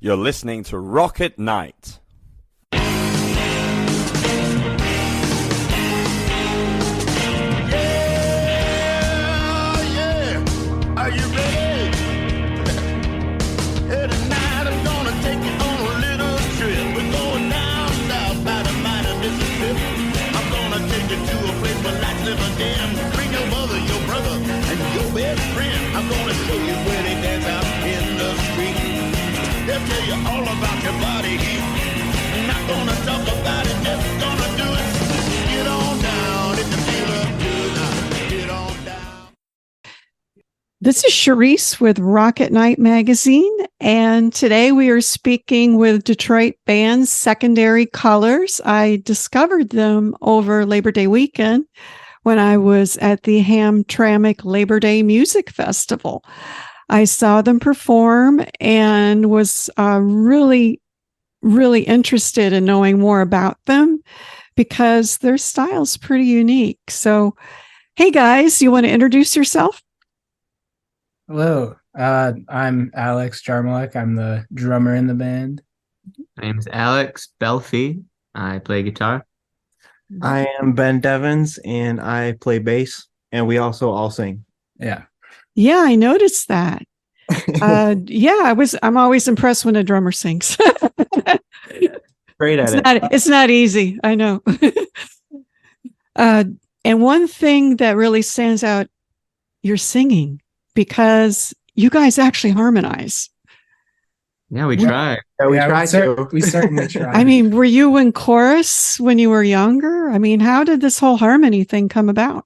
You're listening to Rock at Night. Are you ready? Hey, tonight I'm gonna take you on a little trip. We're going down south by the mighty Mississippi. I'm gonna take you to a place where lights never dim. Bring your mother, your brother, and your best friend. I'm gonna show you where they dance out in the street. They'll tell you all about your body heat. I'm not gonna talk about it, just gonna do it. Get on down if you feel good. Get on down. This is Charisse with Rock at Night magazine, and today we are speaking with Detroit band Secondary Colors. I discovered them over Labor Day weekend when I was at the Hamtramck Labor Day Music Festival. I saw them perform and was really interested in knowing more about them because their style's pretty unique. So, hey guys, you want to introduce yourself? Hello, I'm Alex Jarmalek. I'm the drummer in the band. My name is Alex Belfi. I play guitar. I am Ben Devins and I play bass, and we also all sing. Yeah. Yeah, I noticed that. I'm always impressed when a drummer sings. Great at it. It's not easy, I know. And one thing that really stands out, you're singing, because you guys actually harmonize. Yeah, we try. Yeah, we try we to. We certainly try. I mean, were you in chorus when you were younger? I mean, how did this whole harmony thing come about?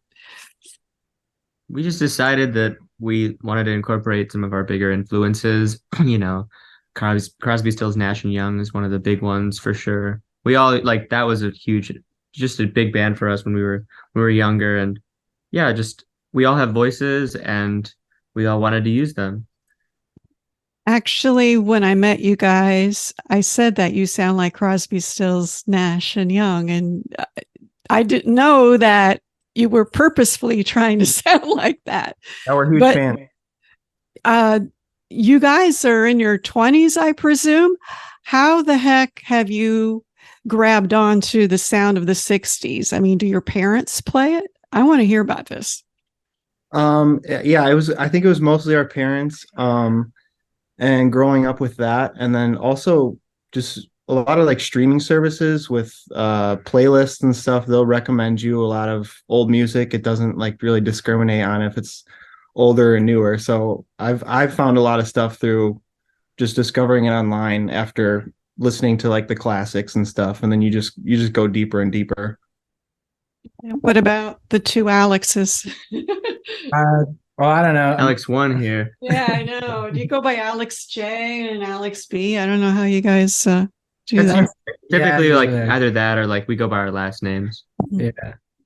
We just decided that we wanted to incorporate some of our bigger influences. Crosby, Stills, Nash and Young is one of the big ones for sure. We all that was just a big band for us when we were younger, and yeah, just we all have voices and we all wanted to use them. Actually, when I met you guys, I said that you sound like Crosby, Stills, Nash and Young, and I didn't know that you were purposefully trying to sound like that. Yeah, we're huge fans. You guys are in your 20s, I presume. How the heck have you grabbed onto the sound of the 60s? I mean, do your parents play it? I want to hear about this. Yeah, I think it was mostly our parents, and growing up with that, and then also just a lot of streaming services with playlists and stuff. They'll recommend you a lot of old music. It doesn't really discriminate on if it's older and newer. So I've found a lot of stuff through just discovering it online after listening to the classics and stuff, and then you just go deeper and deeper. What about the two Alexes? Well, I don't know. Alex won here. Yeah, I know. Do you go by Alex J and Alex B? I don't know how you guys do that. Typically, Yeah, either that or we go by our last names. Yeah.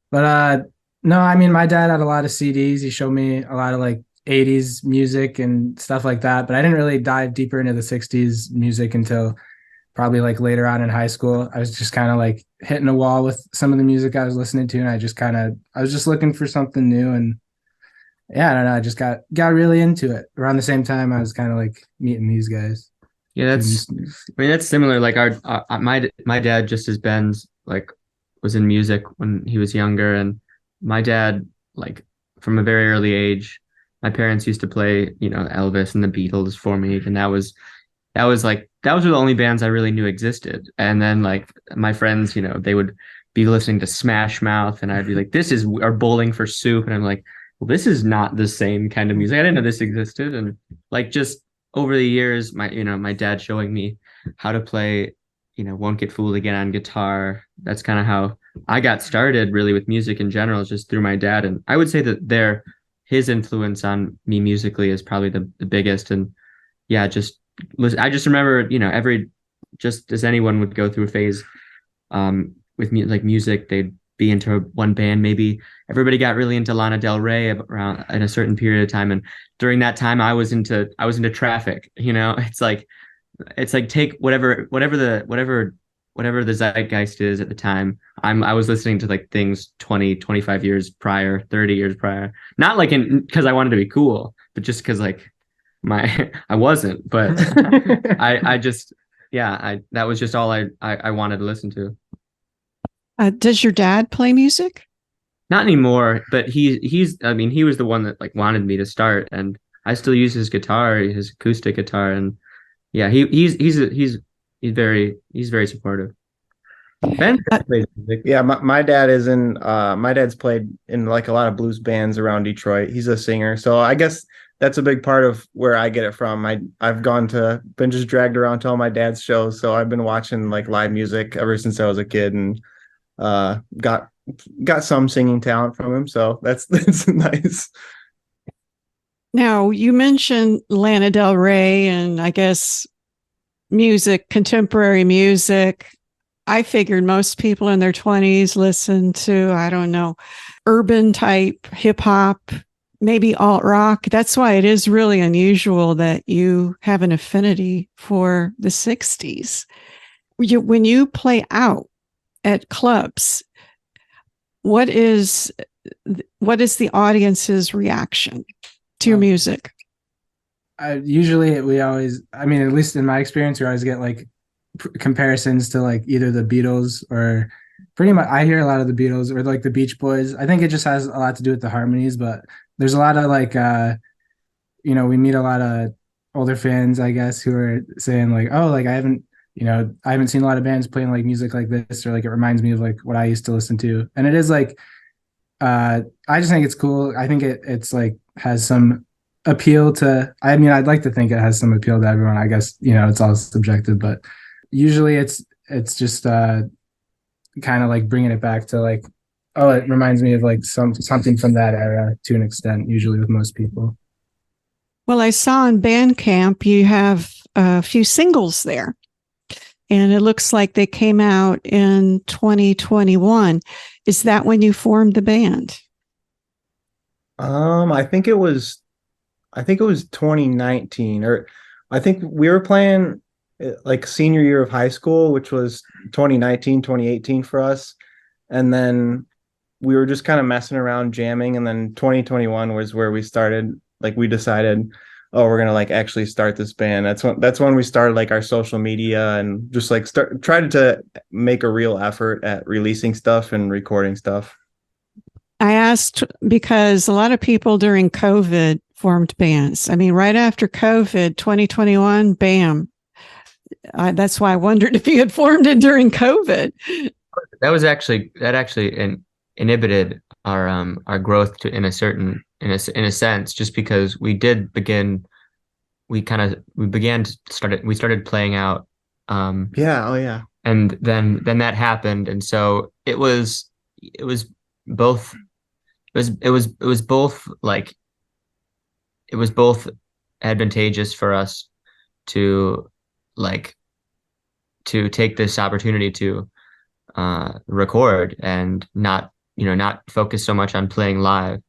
But no, I mean, my dad had a lot of CDs. He showed me a lot of 80s music and stuff like that. But I didn't really dive deeper into the 60s music until probably later on in high school. I was just kind of hitting a wall with some of the music I was listening to, and I was just looking for something new. And yeah, I don't know, I just got really into it around the same time I was kind of meeting these guys. Yeah, that's similar. My dad, just as Ben's, was in music when he was younger, and my dad, from a very early age, my parents used to play, Elvis and the Beatles for me, and that was those were the only bands I really knew existed. And then my friends, they would be listening to Smash Mouth, and I'd be like, this is our Bowling for Soup, and I'm like, well, this is not the same kind of music. I didn't know this existed. And just over the years, my dad showing me how to play, Won't Get Fooled Again on guitar. That's kind of how I got started really with music in general, just through my dad. And I would say that his influence on me musically is probably the biggest. And yeah, I just remember, just as anyone would go through a phase with music, they'd be into one band. Maybe everybody got really into Lana Del Rey around in a certain period of time, and during that time I was into Traffic. It's take whatever the zeitgeist is at the time. I was listening to things 20, 25 years prior, 30 years prior, not because I wanted to be cool, but just because my I wasn't, but I just yeah, I that was just all I wanted to listen to. Does your dad play music? Not anymore, but he's I mean, he was the one that like wanted me to start, and I still use his guitar, his acoustic guitar, and yeah, he's very supportive. Ben plays music. Yeah, my dad is in my dad's played in like a lot of blues bands around Detroit. He's a singer. So I guess that's a big part of where I get it from. I've been just dragged around to all my dad's shows. So I've been watching like live music ever since I was a kid, and got some singing talent from him. So that's nice. Now, you mentioned Lana Del Rey and I guess music, contemporary music. I figured most people in their 20s listen to, I don't know, urban type hip hop, maybe alt rock. That's why it is really unusual that you have an affinity for the 60s. When you play out at clubs, what is the audience's reaction to your music? Usually I mean, at least in my experience, we always get like comparisons to like either the Beatles or pretty much I hear a lot of the Beatles or like the Beach Boys. I think it just has a lot to do with the harmonies, but there's a lot of like we meet a lot of older fans, I guess, who are saying like, oh, like I haven't seen a lot of bands playing like music like this, or like it reminds me of like what I used to listen to. And it is like I just think it's cool. I think it's like has some appeal to, I mean, I'd like to think it has some appeal to everyone. I guess, it's all subjective, but usually it's just kind of like bringing it back to like, oh, it reminds me of like something from that era to an extent, usually with most people. Well, I saw on Bandcamp you have a few singles there, and it looks like they came out in 2021. Is that when you formed the band? I think it was 2019, or I think we were playing like senior year of high school, which was 2019, 2018 for us. And then we were just kind of messing around jamming. And then 2021 was where we started, like we decided, oh, we're going to like actually start this band. That's when we started like our social media and just like tried to make a real effort at releasing stuff and recording stuff. I asked because a lot of people during COVID formed bands. I mean, right after COVID, 2021, bam. That's why I wondered if you had formed it during COVID. That actually inhibited our growth in a sense, just because we started playing out. Yeah. Oh yeah. And then that happened. And so it was both advantageous for us to take this opportunity to record and not focus so much on playing live,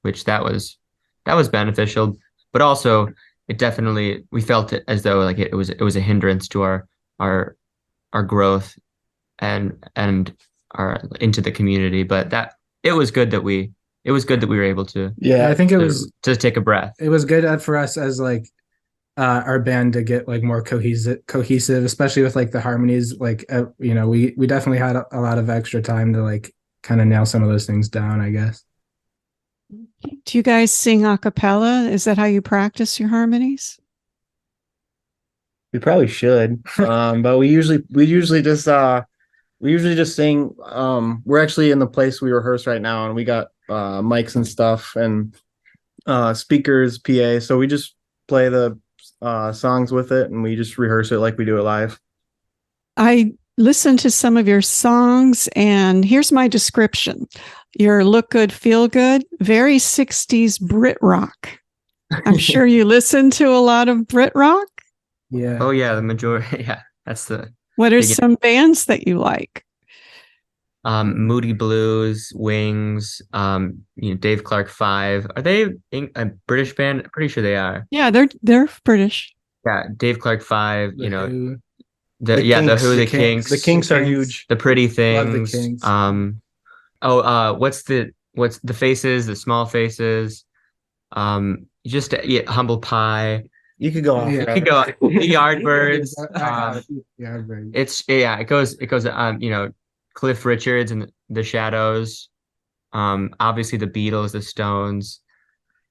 which that was beneficial, but also we felt it as though like it was a hindrance to our growth and our into the community. But that it was good that we were able to. Yeah, I think it was to take a breath. It was good for us as like our band to get like more cohesive, especially with like the harmonies. Like we definitely had a lot of extra time to like kind of nail some of those things down, I guess. Do you guys sing a cappella? Is that how you practice your harmonies? We probably should, but we usually just sing. We're actually in the place we rehearse right now, and we got mics and stuff and speakers, PA. So we just play the songs with it, and we just rehearse it like we do it live. I listened to some of your songs, and here's my description. You're look good, feel good, very 60s Brit rock. I'm sure you listen to a lot of Brit rock. Yeah. Oh yeah, the majority. Yeah, that's the. What are some bands that you like? Moody Blues, Wings, Dave Clark 5. Are they a British band? Pretty sure they are. Yeah, they're British. Yeah, Dave Clark 5. The Who. The Who, the Kinks. The Kinks are huge. The Pretty Things. Love the Kinks. What's the Faces? The Small Faces. Humble Pie. You could go off. Yeah. You could go the Yardbirds. Yardbirds. It goes you know, Cliff Richards and the Shadows. Obviously the Beatles, the Stones.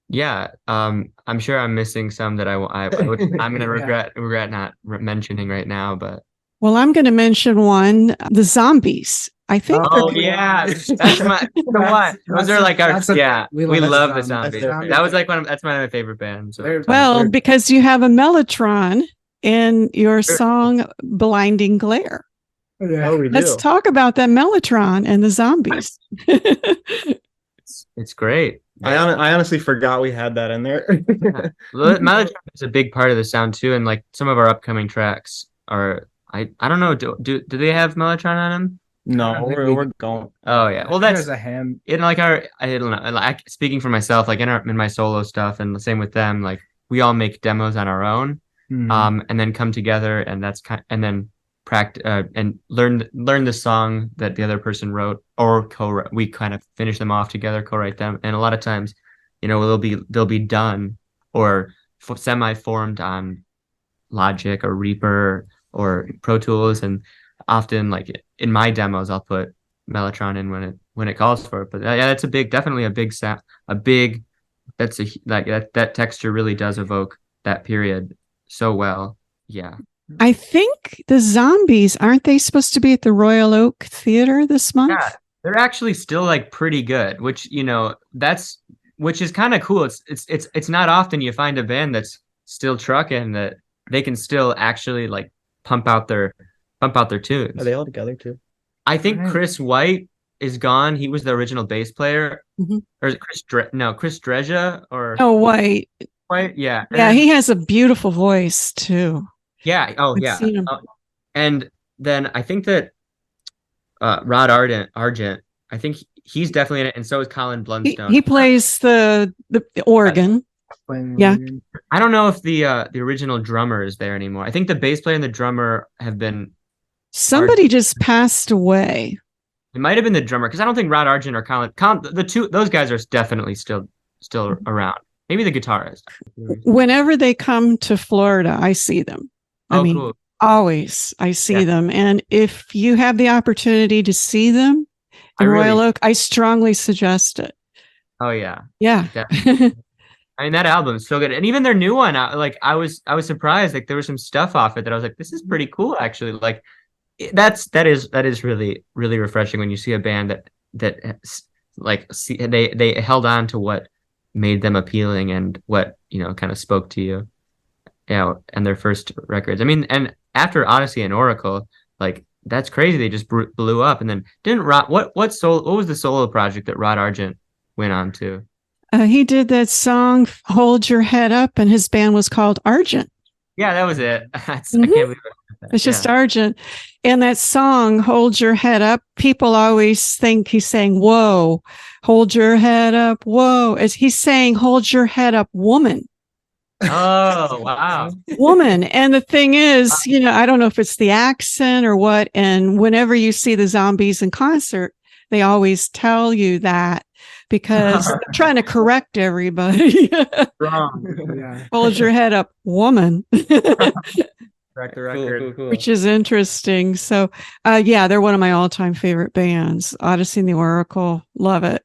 Yeah, I'm sure I'm missing some that I'm gonna regret not mentioning right now, but Well, I'm going to mention one, the Zombies. I think oh yeah, that's my the one. Those are like our we love the Zombies. That's That was like that's my favorite band. So. well, because you have a Mellotron in your song Blinding Glare. Oh, we Let's do. talk about that Mellotron and the Zombies. It's great. I honestly forgot we had that in there. Mellotron is a big part of the sound too, and like some of our upcoming tracks are I don't know, do they have Mellotron on them? No, we're going. Oh yeah, well There's that's a ham. in like our I don't know, like speaking for myself, like in my solo stuff, and the same with them, like we all make demos on our own, and then come together, and that's and then practice and learn the song that the other person wrote or co-write. We kind of finish them off together, co-write them, and a lot of times, you know, they'll be done or semi-formed on Logic or Reaper or Pro Tools, and often like in my demos I'll put Mellotron in when it calls for it. But yeah, that's definitely a big sound, that's like that texture really does evoke that period so well. Yeah. I think the Zombies, aren't they supposed to be at the Royal Oak Theater this month? Yeah, they're actually still like pretty good, which you know which is kind of cool. It's not often you find a band that's still trucking that they can still actually like pump out their tunes. Are they all together too? I think Chris White is gone. He was the original bass player, or is it Chris Dreja or Oh, White. White? Yeah, Yeah, he has a beautiful voice too. yeah. Oh I've yeah. seen him. And then I think that Rod Argent, I think he's definitely in it, and so is Colin Blunstone. He plays the organ. Yeah. I don't know if the original drummer is there anymore. I think the bass player and the drummer have been. Somebody just passed away. It might have been the drummer because I don't think Rod Argent or Colin those guys are definitely still around. Maybe the guitarist. Whenever they come to Florida, I see them. I mean, cool. always I see them. And if you have the opportunity to see them in Royal Oak, I strongly suggest it. Oh yeah. Yeah. I mean that album's so good, and even their new one. I was surprised. Like there was some stuff off it that I was like, this is pretty cool actually. Like that is really really refreshing when you see a band that they held on to what made them appealing and what you know kind of spoke to you. Yeah, and their first records. I mean, and after Odyssey and Oracle, like that's crazy. They just blew up, and then didn't Rod what was the solo project that Rod Argent went on to? He did that song "Hold Your Head Up," and his band was called Argent. Yeah, that was it. I can't believe it. It's just Argent. And that song, Hold Your Head Up, people always think he's saying, whoa, hold your head up, whoa. As he's saying, hold your head up, woman. Oh, wow. Woman. And the thing is, you know, I don't know if it's the accent or what. And whenever you see the Zombies in concert, they always tell you that because they're trying to correct everybody. Wrong. Yeah. Hold your head up, woman. Correct the record. Cool. Which is interesting. So, yeah, they're one of my all-time favorite bands. Odyssey and the Oracle, love it.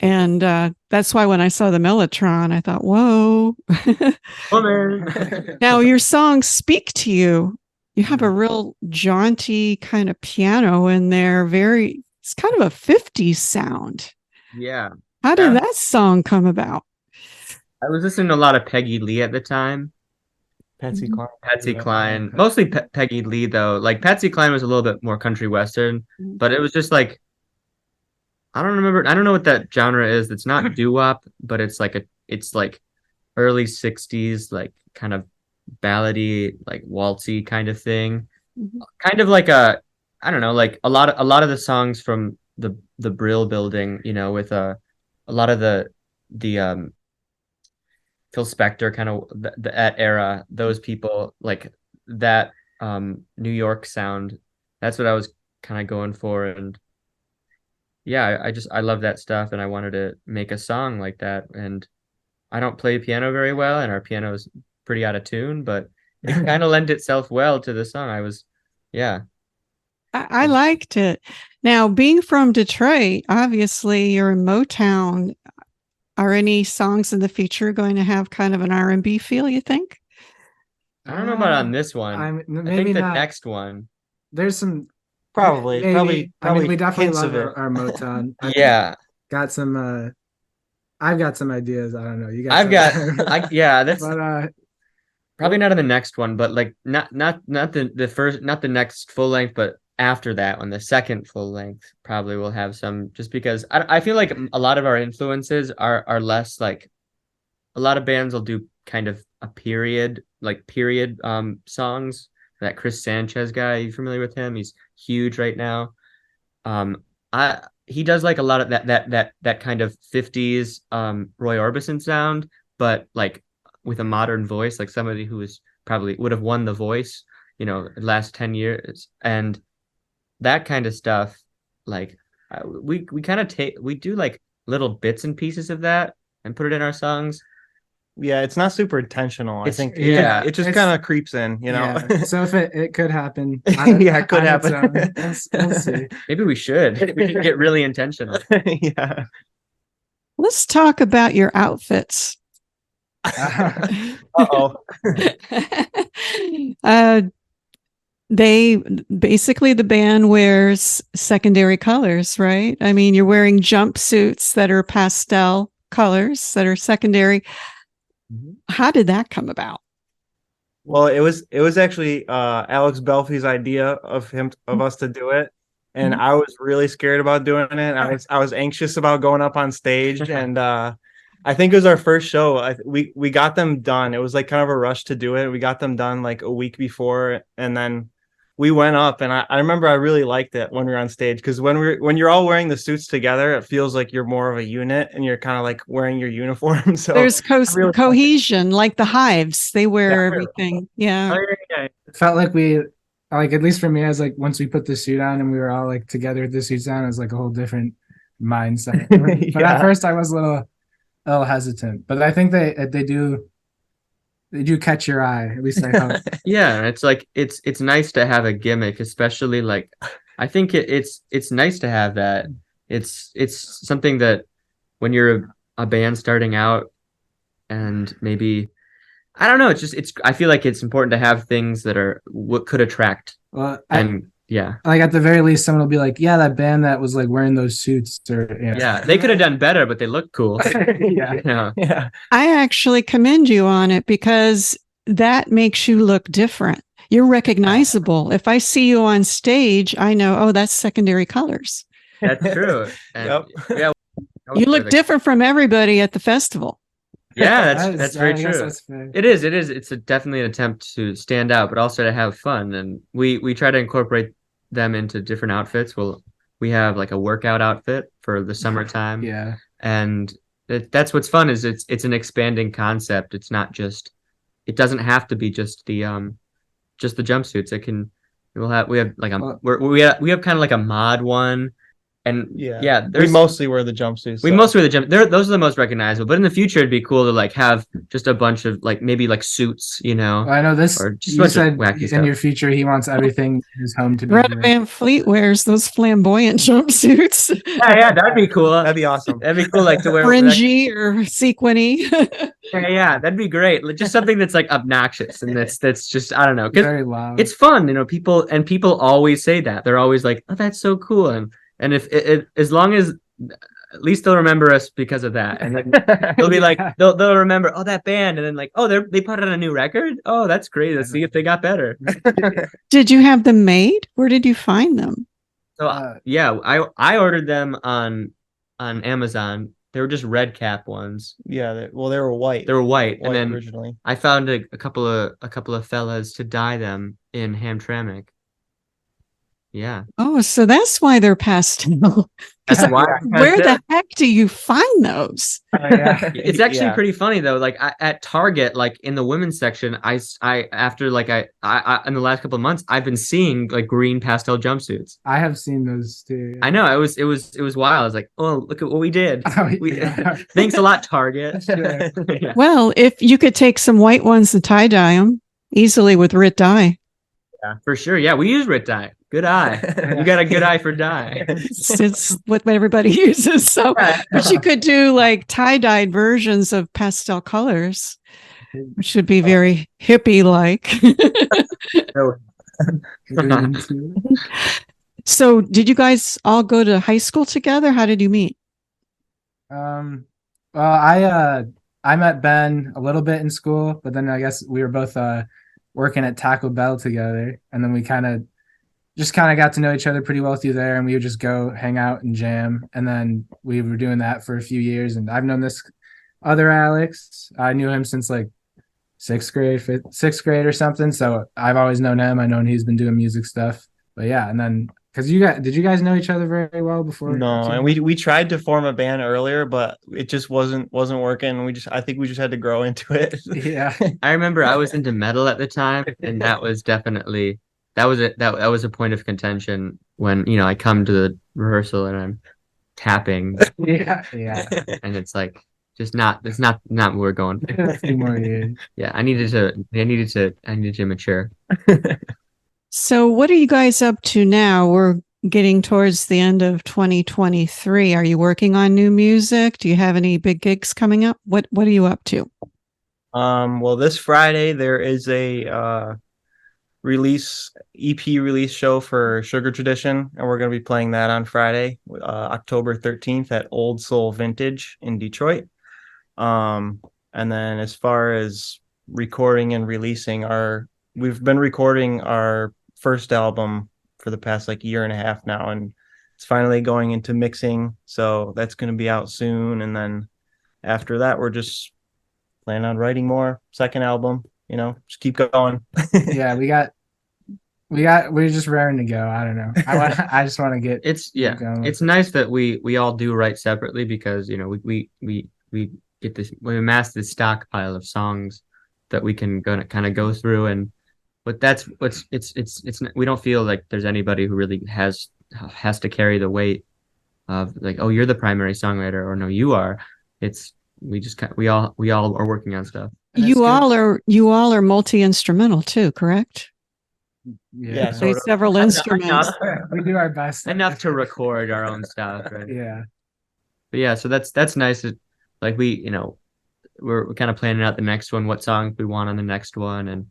And that's why when I saw the Mellotron, I thought, whoa. Now, your songs speak to you. You have a real jaunty kind of piano in there. It's kind of a 50s sound. Yeah. How did that song come about? I was listening to a lot of Peggy Lee at the time. Patsy Cline. Patsy Cline. Mostly Peggy Lee, though. Like, Patsy Cline was a little bit more country western, but it was just like, I don't know what that genre is. It's not doo-wop, but it's like early 60s, like kind of ballady, like waltzy kind of thing. Kind of like I don't know, like a lot of the songs from the Brill Building, you know, with a lot of the Phil Spector kind of that era, those people like that New York sound. That's what I was kind of going for, and yeah, I love that stuff, and I wanted to make a song like that. And I don't play piano very well, and our piano is pretty out of tune, but it kind of lent itself well to the song. Yeah. I liked it. Now, being from Detroit, obviously you're in Motown. Are any songs in the future going to have kind of an R&B feel, you think? I don't know about on this one. I Maybe think the not. next one. There's some Probably, maybe. probably. I mean, we definitely hints love of it. our Motown. Yeah. Got some. I've got some ideas. I don't know. You got. I've got. That's But probably not on the next one, but like not the first, not the next full length, but after that one, the second full length probably will have some, just because I feel like a lot of our influences are less like, a lot of bands will do kind of a period songs. That Chris Sanchez guy, you familiar with him? He's huge right now. He does like a lot of that kind of 50s Roy Orbison sound, but like with a modern voice, like somebody who is probably would have won The Voice, the last 10 years, and that kind of stuff. Like we kind of we do like little bits and pieces of that and put it in our songs. Yeah, it's not super intentional. I think yeah, it just kind of creeps in, Yeah. So if it could happen. Yeah, it could happen. We'll see. Maybe we should. We should get really intentional. Yeah. Let's talk about your outfits. Uh-oh. They basically, the band wears secondary colors, right? I mean, you're wearing jumpsuits that are pastel colors that are secondary. How did that come about? Well, it was actually Alex Belfie's idea of us to do it, and I was really scared about doing it. I was anxious about going up on stage, and I think it was our first show. We got them done. It was like kind of a rush to do it. We got them done like a week before, and then we went up, and I remember I really liked it when we were on stage, because when you're all wearing the suits together, it feels like you're more of a unit and you're kind of like wearing your uniform. So there's cohesion, like the Hives. They wear everything. Yeah. It felt like at least for me, I was like, once we put the suit on and we were all like together with the suits on, it was like a whole different mindset. But at first I was a little hesitant, but I think they do catch your eye. At least I hope. Yeah, it's like it's nice to have a gimmick, especially like I think it's nice to have that. It's something that when you're a band starting out, and maybe I don't know, I feel like it's important to have things that are what could attract. Well, yeah, like at the very least, someone will be like, "Yeah, that band that was like wearing those suits," or yeah, they could have done better, but they look cool. Yeah. I actually commend you on it, because that makes you look different. You're recognizable. If I see you on stage, I know, oh, that's secondary colors. That's true. And, yeah, you look different from everybody at the festival. Yeah, that's very true. That's fair. It is. It's definitely an attempt to stand out, but also to have fun. And we try to incorporate them into different outfits. We have like a workout outfit for the summertime. Yeah. And that's what's fun, is it's an expanding concept. It's not just, it doesn't have to be just the jumpsuits. We have like we have kind of like a mod one. And we mostly wear the jumpsuits. Mostly wear the jump. Those are the most recognizable. But in the future, it'd be cool to like have just a bunch of like maybe like suits, Well, I know this. or just You said wacky in stuff. your future he wants everything in his home to be. Greta Van Fleet wears those flamboyant jumpsuits. Yeah, that'd be cool. That'd be awesome. That'd be cool, like to wear Fringy or sequiny. Yeah, that'd be great. Just something that's like obnoxious and that's just, I don't know, because Very loud. it's fun, people always say that. They're always like, oh, that's so cool, and if as long as at least they'll remember us because of that, and then they'll be like, they'll remember, oh, that band, and then like, oh, they put out a new record. Oh, that's great. Let's see if they got better. Did you have them made? Where did you find them? So yeah, I ordered them on Amazon. They were just red cap ones. Yeah, they were white. They were white, and then originally. I found a couple of fellas to dye them in Hamtramck. Yeah. Oh, so that's why they're pastel. Because Why? where the heck do you find those? Yeah. It's actually Yeah. pretty funny though. Like at Target, like in the women's section, after like I in the last couple of months, I've been seeing like green pastel jumpsuits. I have seen those too. I know it was wild. I was like, oh, look at what we did. Oh, We yeah. thanks a lot, Target. Sure. Yeah. Well, if you could take some white ones and tie dye them easily with Rit dye. For sure. Yeah, we use Rit dye. Good eye. You got a good eye for dye. It's what everybody uses. So, but you could do like tie dyed versions of pastel colors, which should be very hippie like. So, did you guys all go to high school together? How did you meet? Well, I met Ben a little bit in school, but then I guess we were both working at Taco Bell together, and then we kind of got to know each other pretty well through there, and we would just go hang out and jam, and then we were doing that for a few years. And I've known this other Alex. I knew him since like sixth grade or something. So I've always known him. I known he's been doing music stuff. But yeah, and then because did you guys know each other very well before? No, and we tried to form a band earlier, but it just wasn't working. I think we just had to grow into it. Yeah. I remember I was into metal at the time, and that was definitely that was a point of contention when, you know, I come to the rehearsal and I'm tapping Yeah. and it's like it's not what we're going for. A few more years. Yeah, I needed to mature. So, what are you guys up to now? We're getting towards the end of 2023. Are you working on new music? Do you have any big gigs coming up? What are you up to? Well, this Friday there is a EP release show for Sugar Tradition, and we're going to be playing that on Friday, October 13th at Old Soul Vintage in Detroit. And then as far as recording and releasing, we've been recording our first album for the past like year and a half now, and it's finally going into mixing, so that's going to be out soon. And then after that we're just planning on writing more, second album, you know, just keep going. Yeah, we're just raring to go. I don't know. I just want to get going. It's nice that we all do write separately, because, you know, we get this, we amass this stockpile of songs that we can kind of go through. And but that's what's it's we don't feel like there's anybody who really has to carry the weight of like, oh, you're the primary songwriter, or no, you are. It's we all are working on stuff. You all are multi-instrumental too, correct? Yeah, Play sort of. several instruments. We do our best. Enough to record our own stuff, right? Yeah. But yeah, so that's nice. Like we, you know, we're kind of planning out the next one, what songs we want on the next one,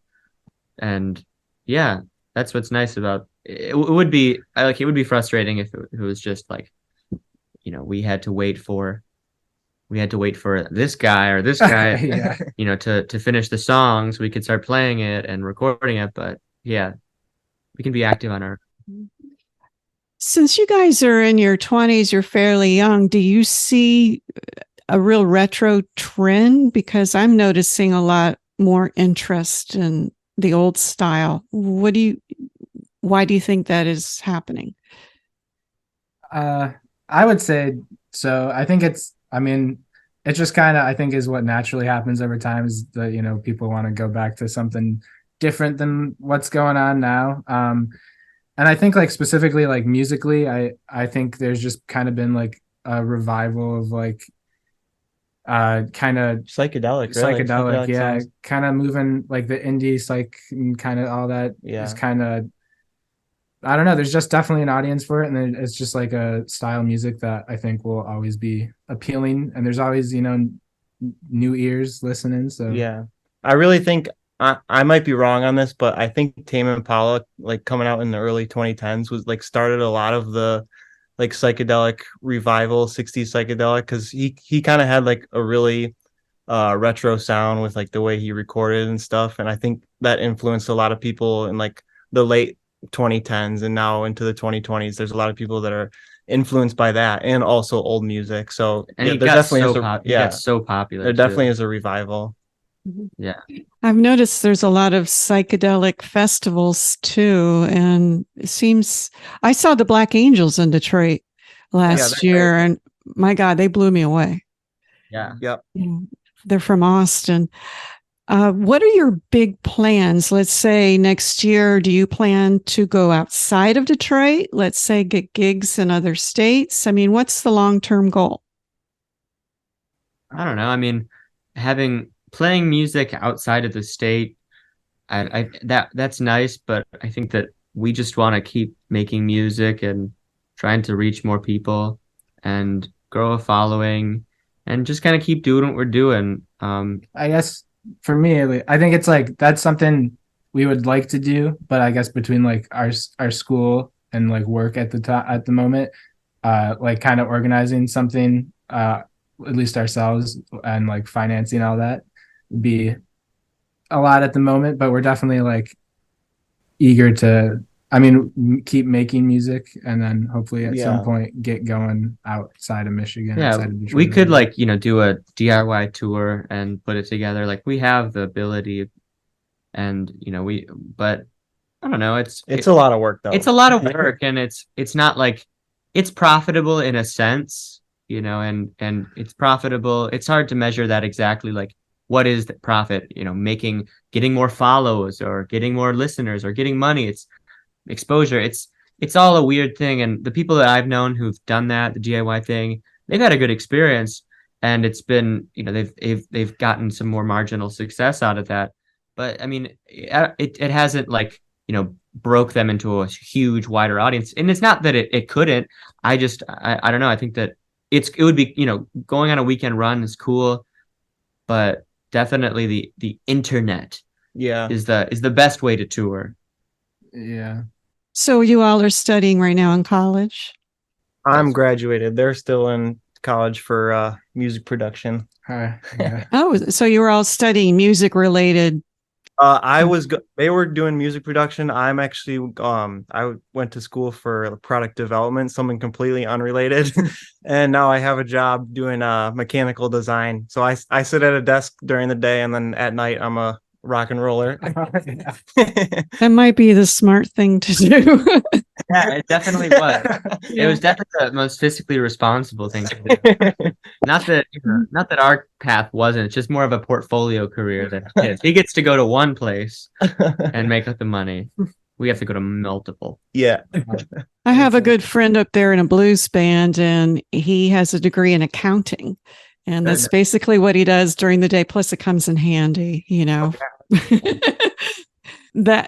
and yeah, that's what's nice about it. It would be frustrating if it was just like, you know, we had to wait for this guy or this guy, Yeah. you know, to finish the song so we could start playing it and recording it. But yeah, we can be active on our. Since you guys are in your 20s, you're fairly young, do you see a real retro trend? Because I'm noticing a lot more interest in the old style. Why do you think that is happening? I would say so. I think it just kind of, I think, is what naturally happens over time, is that, you know, people want to go back to something different than what's going on now. And I think, like, specifically, like, musically, I think there's just kind of been like a revival of like kind of Psychedelic, yeah, sounds. kind of moving like the indie psych and kind of all that Yeah. is kind of, I don't know, there's just definitely an audience for it, and then it's just like a style of music that I think will always be appealing, and there's always, you know, new ears listening. So Yeah, I really think I might be wrong on this, but I think Tame Impala, like coming out in the early 2010s, was like started a lot of the like psychedelic revival, 60s psychedelic, because he kind of had like a really retro sound with like the way he recorded and stuff, and I think that influenced a lot of people in like the late 2010s and now into the 2020s. There's a lot of people that are influenced by that, and also old music. So And yeah, he there got definitely so is a, pop- he yeah, got so popular. there too. definitely is a revival. Yeah. I've noticed there's a lot of psychedelic festivals too. And it seems I saw the Black Angels in Detroit last they're year, great. and my God, they blew me away. Yeah. Yep. Yeah. They're from Austin. What are your big plans? Let's say next year, do you plan to go outside of Detroit? Let's say get gigs in other states. I mean, what's the long-term goal? I don't know. I mean, having playing music outside of the state, that's nice, but I think that we just want to keep making music and trying to reach more people and grow a following and just kind of keep doing what we're doing. I guess for me, I think it's like that's something we would like to do, but I guess between like our school and like work at the time at the moment, like kind of organizing something, at least ourselves and like financing all that would be a lot at the moment. But we're definitely like eager to, I mean, keep making music and then hopefully at some Yeah. point get going outside of Michigan, Yeah, outside of Detroit. we could like, do a DIY tour and put it together. Like we have the ability and, but I don't know, It's a lot of work though. it's a lot of work and it's not like it's profitable in a sense, and it's profitable. It's hard to measure that exactly, like what is the profit, getting more follows or getting more listeners or getting money. It's exposure. It's all a weird thing. And the people that I've known who've done that, the DIY thing, they've had a good experience and it's been, they've gotten some more marginal success out of that. But I mean, it hasn't like, broke them into a huge wider audience. And it's not that it couldn't. I don't know. I think that it would be, going on a weekend run is cool, but definitely the internet Yeah. is the best way to tour. Yeah. So you all are studying right now in college? I'm graduated. They're still in college for music production. Yeah. Oh, so you were all studying music related. They were doing music production. I'm actually I went to school for product development, something completely unrelated. And now I have a job doing mechanical design. So I sit at a desk during the day and then at night I'm a rock and roller. That might be the smart thing to do. Yeah, it definitely was. It was definitely the most fiscally responsible thing to do. Not that not that our path wasn't. It's just more of a portfolio career than his. He gets to go to one place and make up the money. We have to go to multiple. Yeah. I have a good friend up there in a blues band, and he has a degree in accounting. And that's basically what he does during the day. Plus, it comes in handy,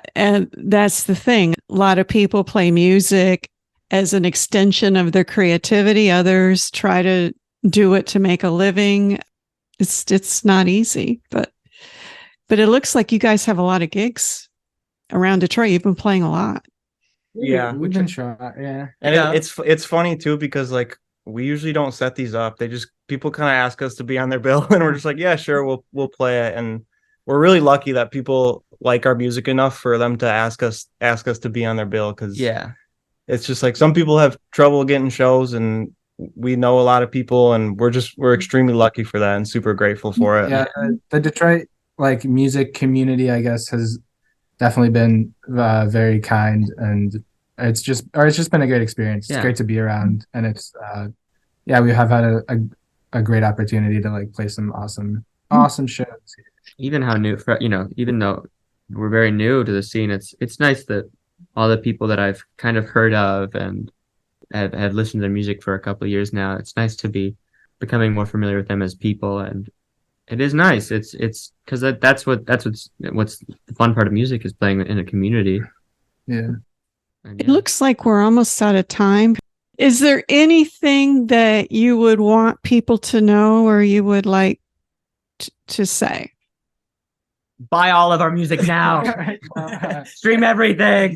And that's the thing. A lot of people play music as an extension of their creativity. Others try to do it to make a living. It's not easy, but it looks like you guys have a lot of gigs around Detroit. You've been playing a lot. Yeah. We've been trying. Yeah. And Yeah. it's funny too because like we usually don't set these up. People kind of ask us to be on their bill and we're just like, yeah, sure, we'll play it. And we're really lucky that people like our music enough for them to ask us to be on their bill, because Yeah. it's just like some people have trouble getting shows and we know a lot of people and we're extremely lucky for that and super grateful for it. Yeah, the Detroit like music community, I guess, has definitely been very kind, and it's just been a great experience. It's Yeah. great to be around, and it's we have had a great opportunity to like play some awesome shows. Even how new, even though we're very new to the scene, it's nice that all the people that I've kind of heard of and have listened to their music for a couple of years now, it's nice to be becoming more familiar with them as people, and it is nice. It's because that's what's the fun part of music is playing in a community. Yeah. And It looks like we're almost out of time. Is there anything that you would want people to know or you would like to say? buy all of our music now. Stream everything.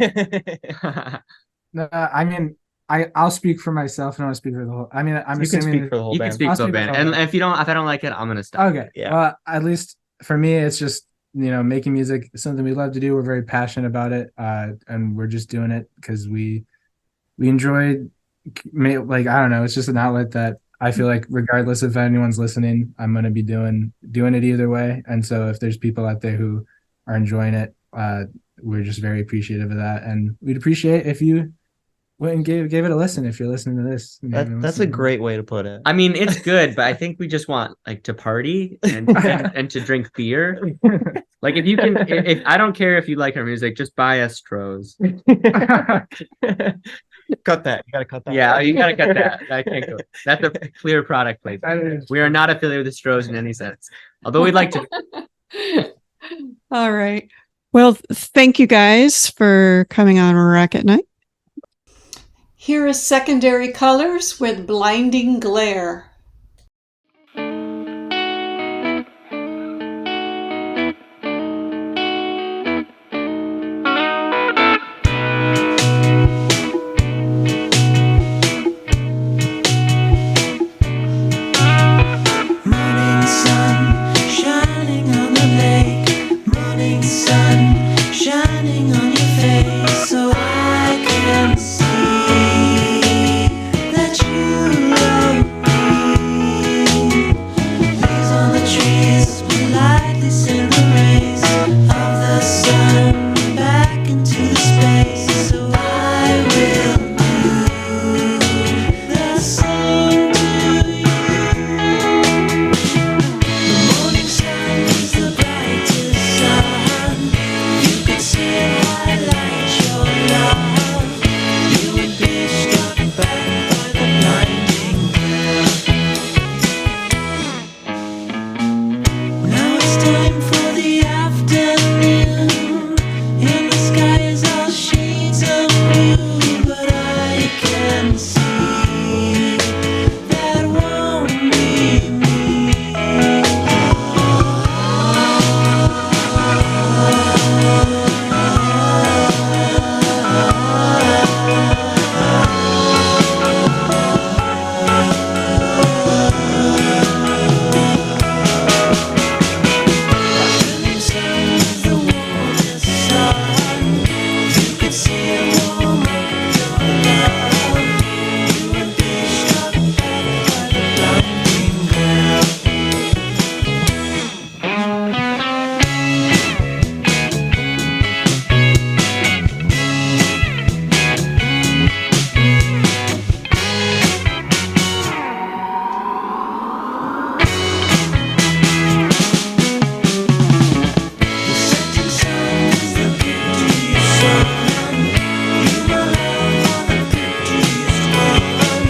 No, I mean, I'll speak for myself and I'll speak for the whole. I mean, I'm You can assuming speak for the whole You can band. speak I'll for the speak band, for the and band. if I don't like it, I'm gonna stop. Okay. Yeah. Well, at least for me, it's just making music is something we love to do. We're very passionate about it, and we're just doing it because we enjoy. Like I don't know, it's just an outlet that I feel like regardless if anyone's listening, I'm gonna be doing it either way. And so if there's people out there who are enjoying it, we're just very appreciative of that. And we'd appreciate if you went and gave it a listen if you're listening to this. That's a great way to put it. I mean, it's good, but I think we just want like to party and to drink beer. Like if you can, if I don't care if you like our music, just buy us Strohs. Cut that. You gotta cut that. Yeah, you gotta cut that. I can't go. That's a clear product placement. We are not affiliated with Strohs in any sense, although we'd like to. All right. Well, thank you guys for coming on Rocket Night. Here is Secondary Colors with Blinding Glare. Morning sun shining on the lake, morning sun shining on your face, so I can see that you love me. Leaves on the trees politely send the rays of the sun back into the space, so I will do the same to you. The morning sun is the brightest sun. You could see it highlight your love. You would be struck back by the blinding glare. Now it's time for the afternoon, and the sky is all shades of blue, but I can see that won't be me. Morning sun is the warmest sun. You could see it warm up your love. You would be struck back by the blinding glare. The setting sun is the prettiest sun. You will have all the prettiest one.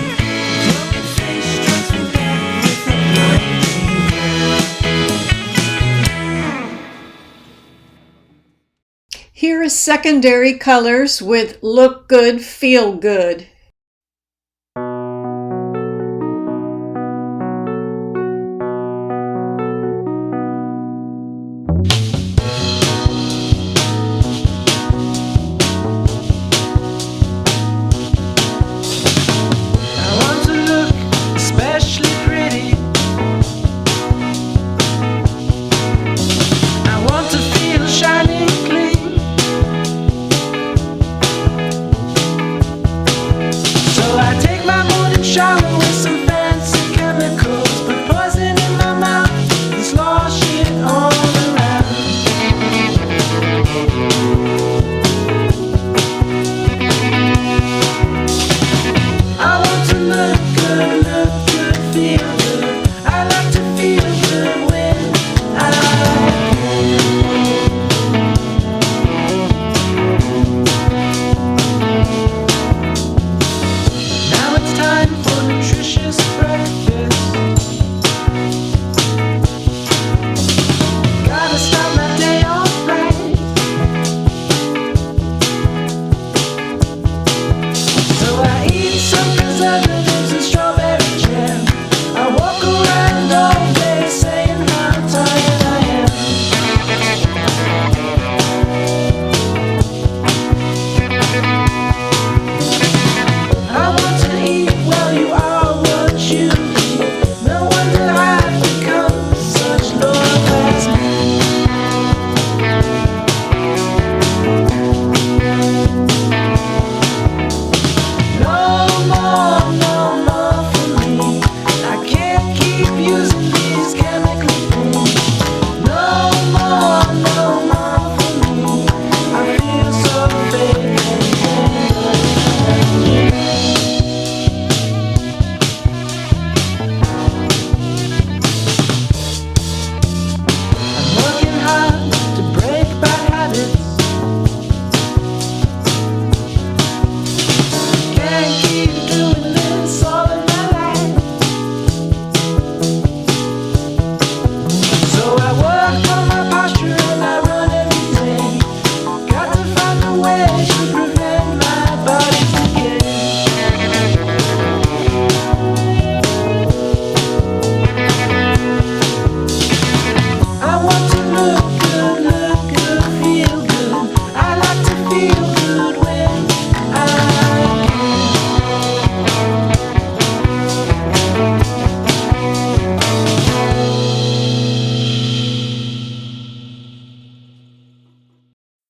Your face strikes me back with a blinding glare. Here is Secondary Colors with Look Good, Feel Good. I want to look especially pretty. I want to feel shining clean.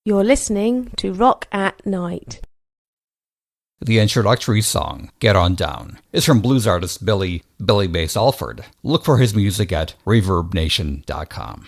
You're listening to Rock at Night. The introductory song, Get On Down, is from blues artist Billy Bass Alford. Look for his music at ReverbNation.com.